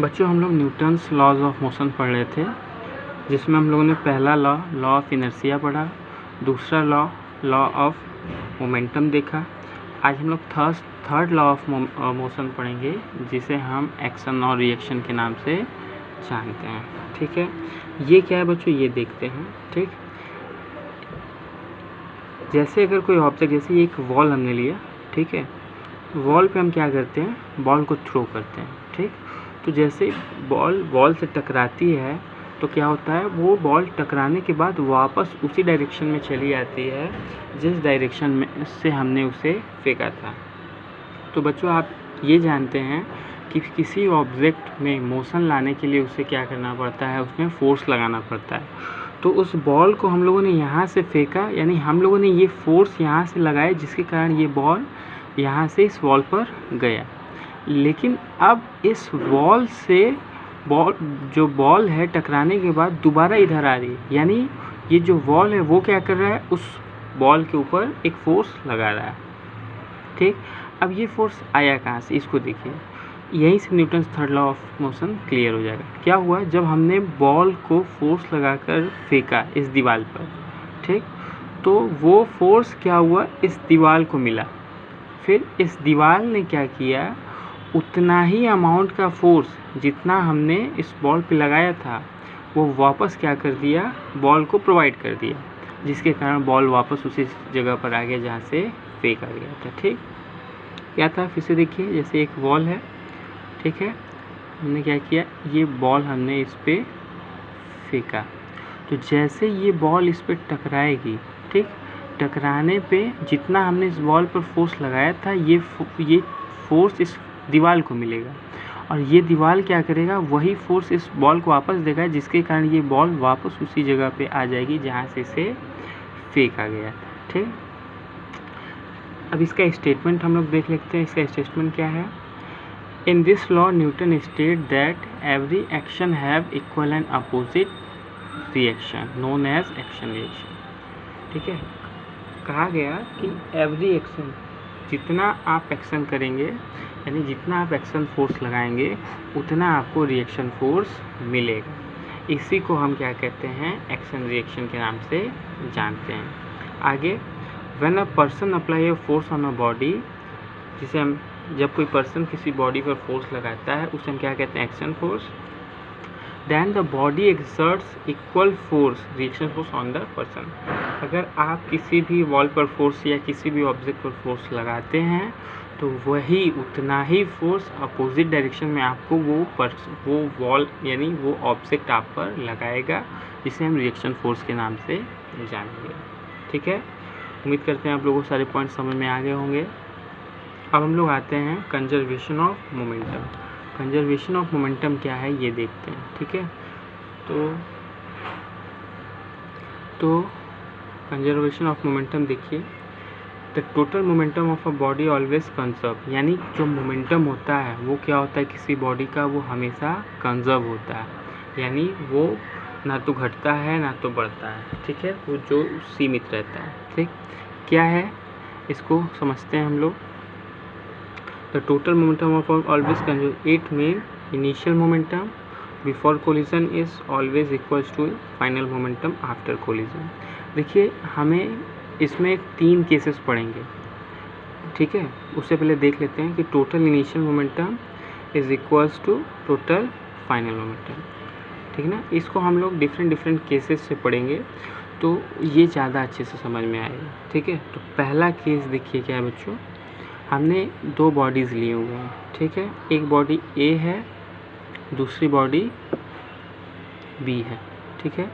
बच्चों हम लोग न्यूटन्स लॉज ऑफ मोशन पढ़ रहे थे, जिसमें हम लोगों ने पहला लॉ ऑफ इनर्शिया पढ़ा, दूसरा लॉ ऑफ मोमेंटम देखा। आज हम लोग थर्ड लॉ ऑफ मोशन पढ़ेंगे, जिसे हम एक्शन और रिएक्शन के नाम से जानते हैं। ठीक है, ये क्या है बच्चों, ये देखते हैं। ठीक, जैसे अगर कोई ऑब्जेक्ट, जैसे एक वॉल हमने लिया, ठीक है, वॉल पे हम क्या करते हैं, बॉल को थ्रो करते हैं। ठीक, तो जैसे बॉल से टकराती है तो क्या होता है, वो बॉल टकराने के बाद वापस उसी डायरेक्शन में चली आती है जिस डायरेक्शन में से हमने उसे फेंका था। तो बच्चों आप ये जानते हैं कि किसी ऑब्जेक्ट में मोशन लाने के लिए उसे क्या करना पड़ता है, उसमें फोर्स लगाना पड़ता है। तो उस बॉल को हम लोगों ने यहाँ से फेंका, यानी हम लोगों ने ये फोर्स यहाँ से लगाया, जिसके कारण ये बॉल यहाँ से इस वॉल पर गया। लेकिन अब इस वॉल से जो बॉल है टकराने के बाद दोबारा इधर आ रही है, यानी ये जो वॉल है वो क्या कर रहा है, उस बॉल के ऊपर एक फोर्स लगा रहा है। ठीक, अब ये फोर्स आया कहाँ से, इसको देखिए, यहीं से Newton's third law of motion clear हो जाएगा। क्या हुआ, जब हमने बॉल को फोर्स लगाकर फेंका इस दीवार पर, ठीक, तो वो फोर्स क्या हुआ, इस दीवार को मिला। फिर इस दीवार ने क्या किया, उतना ही अमाउंट का फोर्स जितना हमने इस बॉल पे लगाया था वो वापस क्या कर दिया, बॉल को प्रोवाइड कर दिया, जिसके कारण बॉल वापस उसी जगह पर आ गया जहाँ से फेंका गया था। ठीक, क्या था, फिर से देखिए, जैसे एक बॉल है, ठीक है, हमने क्या किया, ये बॉल हमने इस पर फेंका, तो जैसे ये बॉल इस पर टकराएगी, ठीक, टकराने पे जितना हमने इस बॉल पर फोर्स लगाया था ये फोर्स इस दीवार को मिलेगा, और ये दीवार क्या करेगा, वही फोर्स इस बॉल को वापस देगा, जिसके कारण ये बॉल वापस उसी जगह पे आ जाएगी जहाँ से इसे फेंका गया था। ठीक, अब इसका स्टेटमेंट हम लोग देख लेते हैं। इसका स्टेटमेंट क्या है, in this law Newton state that every action have equal and opposite reaction known as action reaction. ठीक है, कहा गया कि एवरी एक्शन, जितना आप एक्शन करेंगे, यानी जितना आप एक्शन फोर्स लगाएंगे उतना आपको रिएक्शन फोर्स मिलेगा। इसी को हम क्या कहते हैं, एक्शन रिएक्शन के नाम से जानते हैं। आगे, when a person apply a force on a body, जिसे हम, जब कोई पर्सन किसी बॉडी पर फोर्स लगाता है उसे हम क्या कहते हैं, action force. Then the body exerts equal force reaction force on the person. अगर आप किसी भी वॉल पर फोर्स या किसी भी ऑब्जेक्ट पर फोर्स लगाते हैं तो वही उतना ही फोर्स अपोजिट डायरेक्शन में आपको वो वॉल यानी वो ऑब्जेक्ट आप पर लगाएगा, जिसे हम रिएक्शन फोर्स के नाम से जानेंगे। ठीक है, उम्मीद करते हैं आप लोगों को सारे पॉइंट समझ में आ गए होंगे। अब हम लोग आते हैं conservation of momentum. Conservation of momentum क्या है ये देखते हैं। ठीक है, तो कंजर्वेशन ऑफ मोमेंटम देखिए, the total momentum of a body always conserve, यानी जो मोमेंटम होता है वो क्या होता है किसी बॉडी का, वो हमेशा कंजर्व होता है, यानी वो ना तो घटता है ना तो बढ़ता है। ठीक है, वो जो सीमित रहता है। ठीक, क्या है इसको समझते हैं हम लोग। The total momentum of always conserve, it mean initial momentum before collision is always equals to final momentum after collision. देखिए, हमें इसमें 3 केसेस पढ़ेंगे। ठीक है, उससे पहले देख लेते हैं कि total initial momentum is equals to total final momentum. ठीक है ना, इसको हम लोग डिफरेंट केसेस से पढ़ेंगे तो ये ज़्यादा अच्छे से समझ में आएगा। ठीक है, तो पहला केस देखिए क्या है बच्चों, हमने 2 बॉडीज़ लिए हुए हैं। ठीक है, एक बॉडी ए है, दूसरी बॉडी बी है। ठीक है,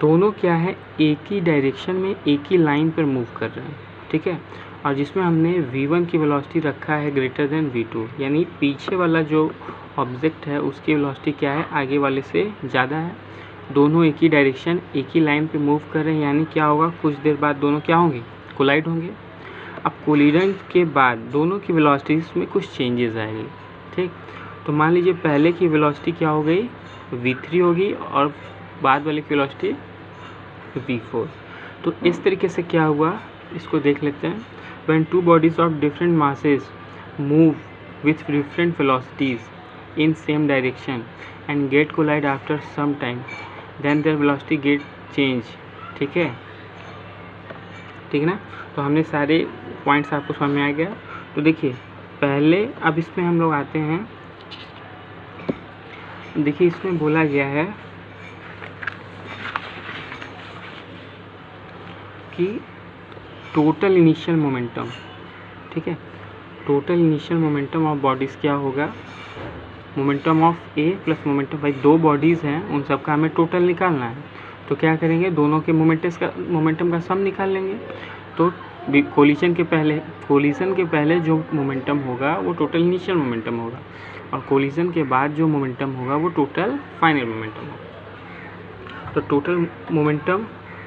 दोनों क्या है, एक ही डायरेक्शन में एक ही लाइन पर मूव कर रहे हैं। ठीक है, और जिसमें हमने v1 की वेलोसिटी रखा है ग्रेटर देन v2, यानी पीछे वाला जो ऑब्जेक्ट है उसकी वेलोसिटी क्या है, आगे वाले से ज़्यादा है। दोनों एक ही डायरेक्शन एक ही लाइन पे मूव कर रहे हैं, यानी क्या होगा, कुछ देर बाद दोनों क्या होंगे, कोलाइड होंगे। अब कोलिजन के बाद दोनों की वेलोसिटीज में कुछ चेंजेस आएंगे। ठीक, तो मान लीजिए पहले की वेलोसिटी क्या हो गई, v3 होगी, और बाद वाले की वेलोसिटी v4। तो इस तरीके से क्या हुआ, इसको देख लेते हैं। When two bodies of different masses move with different velocities, in same direction and get collide after some time, then their velocity get change। ठीक है ना। तो हमने सारे पॉइंट्स आपको समझ में आ गया। तो देखिए पहले अब इसमें हम लोग आते हैं। देखिए इसमें बोला गया है कि टोटल इनिशियल मोमेंटम, ठीक है, total initial momentum of bodies क्या होगा, momentum of A plus momentum, भाई दो बॉडीज़ हैं उन सब का हमें टोटल निकालना है। तो क्या करेंगे, दोनों के मोमेंटम का सम निकाल लेंगे। तो कोलिजन के पहले जो मोमेंटम होगा वो टोटल इनिशियल मोमेंटम होगा, और कोलिजन के बाद जो मोमेंटम होगा वो टोटल फाइनल मोमेंटम होगा। तो टोटल मोमेंटम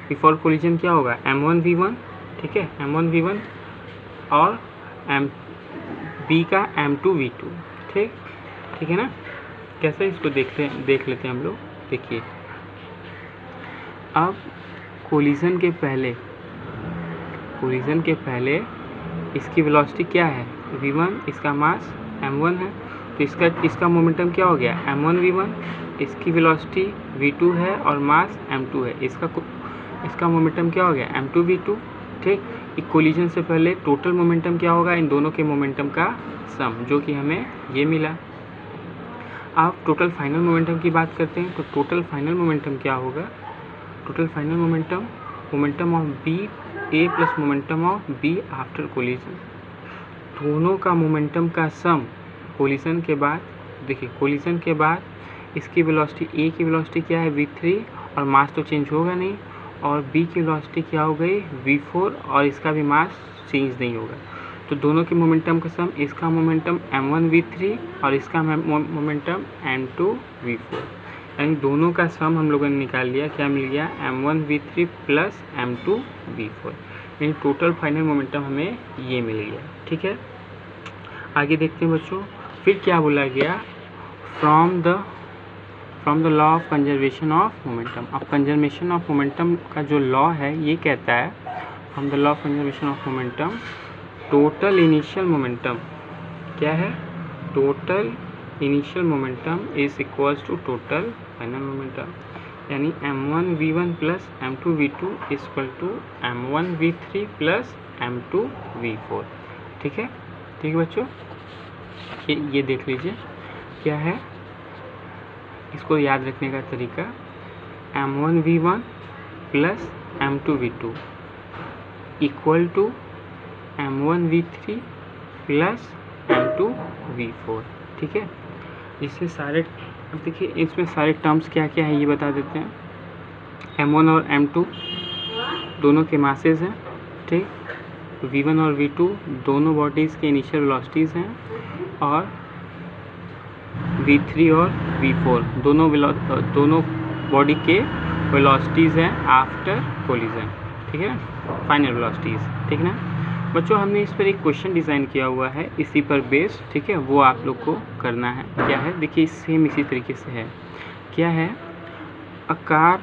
बिफोर कोलिजन क्या होगा, m1v1, ठीक है, m1v1 और b का m2v2, ठीक है ना। कैसे इसको देख लेते हैं हम लोग। देखिए अब कोलिजन के पहले इसकी वेलोसिटी क्या है, v1, इसका मास m1 है, तो इसका मोमेंटम क्या हो गया, m1v1, इसकी वेलोसिटी v2 है और मास m2 है, इसका मोमेंटम क्या हो गया, m2v2। ठीक, कोलिजन से पहले टोटल मोमेंटम क्या होगा, इन दोनों के मोमेंटम का सम, जो कि हमें ये मिला। अब टोटल फाइनल मोमेंटम की बात करते हैं। तो टोटल फाइनल मोमेंटम क्या होगा, total final momentum of B A plus momentum of B after collision, दोनों का मोमेंटम का सम कोलिजन के बाद। देखिए कोलिजन के बाद इसकी वेलोसिटी, ए की वेलोसिटी क्या है v3 और मास तो चेंज होगा नहीं, और बी की वेलोसिटी क्या हो गई v4 और इसका भी मास चेंज नहीं होगा। तो दोनों के मोमेंटम का सम, इसका मोमेंटम m1v3 और इसका मोमेंटम m2v4, यानी दोनों का सम हम लोगों ने निकाल लिया। क्या मिल गया, m1v3 प्लस m2v4, यानी टोटल फाइनल मोमेंटम हमें ये मिल गया। ठीक है, आगे देखते हैं बच्चों। फिर क्या बोला गया, from the law of conservation of momentum. अब कंजर्वेशन ऑफ मोमेंटम का जो लॉ है ये कहता है, from the law of conservation of momentum, total initial momentum क्या है, total initial momentum is equals to total final momentum, यानी m1v1 plus m2v2 is equal to m1v3 plus m2v4। ठीक है बच्चों, ये देख लीजिए क्या है, इसको याद रखने का तरीका, m1v1 plus m2v2 equal to m1v3 plus m2v4। ठीक है, जिससे सारे, अब देखिए इसमें सारे टर्म्स क्या क्या है ये बता देते हैं। m1 और m2 दोनों के मासेस हैं, ठीक, v1 और v2 दोनों बॉडीज़ के इनिशियल वेलोसिटीज़ हैं, और v3 और v4 दोनों बॉडी के वेलोसिटीज़ हैं आफ्टर कोलिजन। ठीक है ना, फाइनल वेलोसिटीज़। ठीक ना बच्चों, हमने इस पर एक क्वेश्चन डिज़ाइन किया हुआ है इसी पर बेस्ड, ठीक है, वो आप लोग को करना है। क्या है, देखिए सेम इसी तरीके से है। क्या है, a car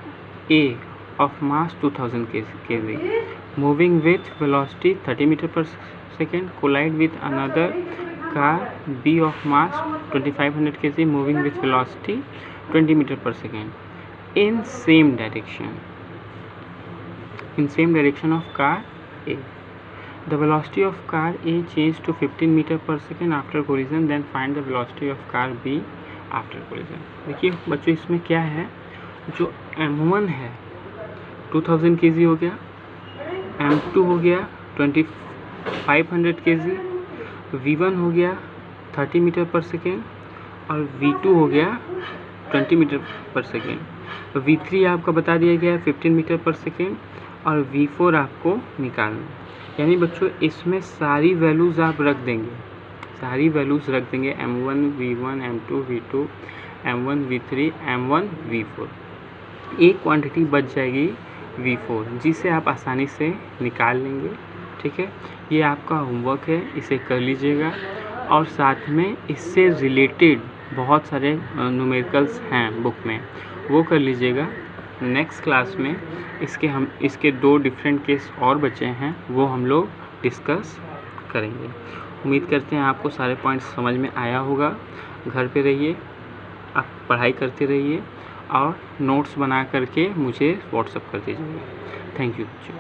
A of mass 2000 kg moving with velocity 30 metre per second collide with another car B of mass 2500 kg moving with velocity 20 metre per second in same direction of car A. The velocity of car A changed to 15 meter per second after collision, then find the velocity of car B after collision। देखिए बच्चों इसमें क्या है, जो m1 है 2000 kg हो गया, m2 हो गया 2500 kg, v1 हो गया 30 मीटर पर सेकेंड और v2 हो गया 20 मीटर पर सेकेंड। v3 आपका बता दिया गया है 15 मीटर पर सेकेंड, और v4 आपको निकालना है। यानी बच्चों इसमें सारी वैल्यूज़ आप रख देंगे, m1 v1 m2 v2 m1 v3 m1 v4, एक क्वांटिटी बच जाएगी v4, जिसे आप आसानी से निकाल लेंगे। ठीक है, ये आपका होमवर्क है, इसे कर लीजिएगा, और साथ में इससे रिलेटेड बहुत सारे न्यूमेरिकल्स हैं बुक में, वो कर लीजिएगा। नेक्स्ट क्लास में इसके 2 डिफरेंट केस और बचे हैं, वो हम लोग डिस्कस करेंगे। उम्मीद करते हैं आपको सारे पॉइंट्स समझ में आया होगा। घर पे रहिए, आप पढ़ाई करते रहिए और नोट्स बना करके मुझे व्हाट्सअप कर दीजिएगा। थैंक यू बच्चों।